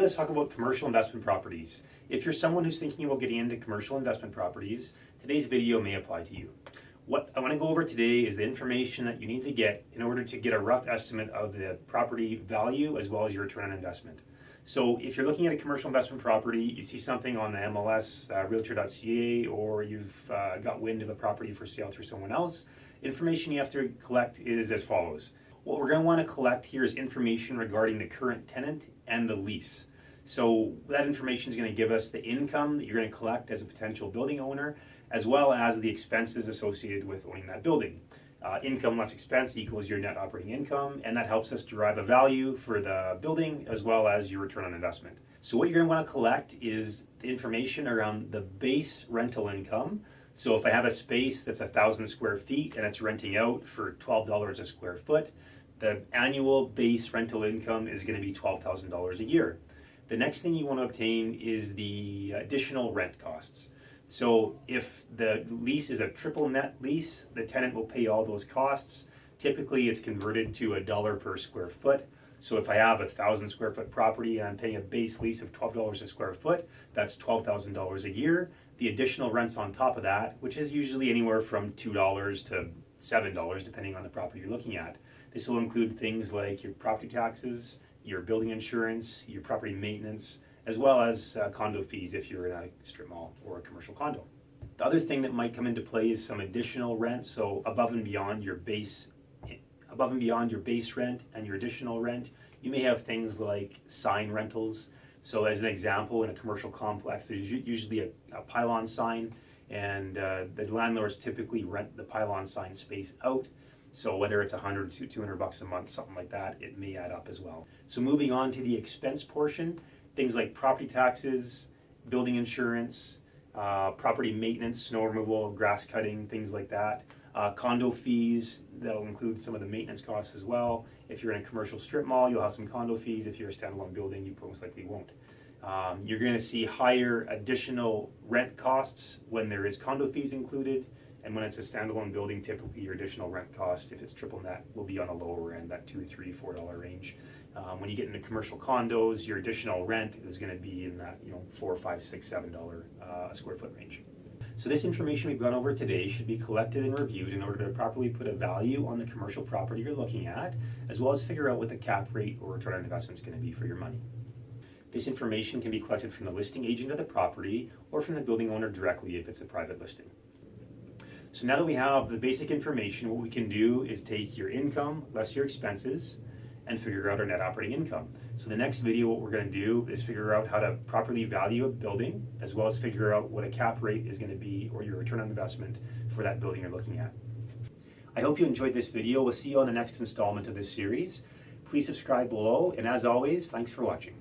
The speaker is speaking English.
Let's talk about commercial investment properties. If you're someone who's thinking about getting into commercial investment properties, today's video may apply to you. What I want to go over today is the information that you need to get in order to get a rough estimate of the property value as well as your return on investment. So if you're looking at a commercial investment property, you see something on the MLS, Realtor.ca, or you've got wind of a property for sale through someone else, information you have to collect is as follows. What we're going to want to collect here is information regarding the current tenant and the lease. So that information is going to give us the income that you're going to collect as a potential building owner, as well as the expenses associated with owning that building. Income less expense equals your net operating income, and that helps us derive a value for the building as well as your return on investment. So what you're going to want to collect is the information around the base rental income. So if I have a space that's 1,000 square feet and it's renting out for $12 a square foot, the annual base rental income is going to be $12,000 a year. The next thing you want to obtain is the additional rent costs. So if the lease is a triple net lease, the tenant will pay all those costs. Typically it's converted to $1 per square foot. So if I have 1,000 square foot property and I'm paying a base lease of $12 a square foot, that's $12,000 a year. The additional rents on top of that, which is usually anywhere from $2 to $7 depending on the property you're looking at. This will include things like your property taxes, your building insurance, your property maintenance, as well as condo fees if you're in a strip mall or a commercial condo. The other thing that might come into play is some additional rent, so above and beyond your base rent and your additional rent, you may have things like sign rentals. So as an example, in a commercial complex, there's usually a pylon sign, and the landlords typically rent the pylon sign space out. So whether it's $100 to $200 a month, something like that, it may add up as well. So moving on to the expense portion, things like property taxes, building insurance, property maintenance, snow removal, grass cutting, things like that. Condo fees, that'll include some of the maintenance costs as well. If you're in a commercial strip mall, you'll have some condo fees. If you're a standalone building, you most likely won't. You're going to see higher additional rent costs when there is condo fees included. And when it's a standalone building, typically your additional rent cost, if it's triple net, will be on the lower end, that $2, $3, $4 range. When you get into commercial condos, your additional rent is going to be in that $4, $5, $6, $7 a square foot range. So this information we've gone over today should be collected and reviewed in order to properly put a value on the commercial property you're looking at, as well as figure out what the cap rate or return on investment is going to be for your money. This information can be collected from the listing agent of the property or from the building owner directly if it's a private listing. So now that we have the basic information, what we can do is take your income less your expenses and figure out our net operating income. So the next video, what we're going to do is figure out how to properly value a building, as well as figure out what a cap rate is going to be or your return on investment for that building you're looking at. I hope you enjoyed this video. We'll see you on the next installment of this series. Please subscribe below, and as always, thanks for watching.